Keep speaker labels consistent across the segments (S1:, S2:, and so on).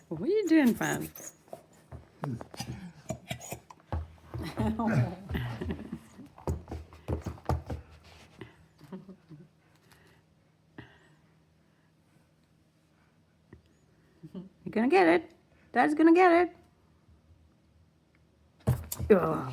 S1: What are you doing, Fan? You're gonna get it. Dad's gonna get it. Oh.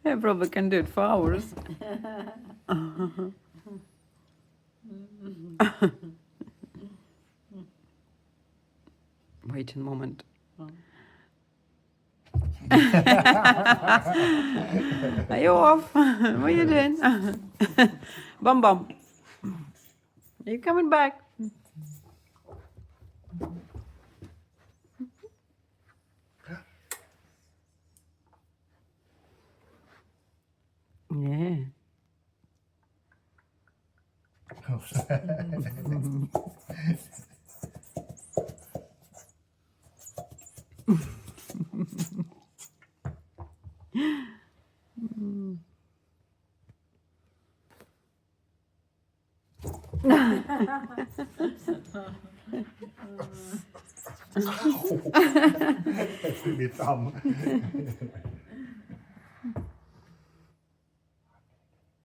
S1: I probably can do it for hours. Wait a moment. Are you off? What are you doing? Bum bum. Are you coming back? Yeah.
S2: Mitt arm.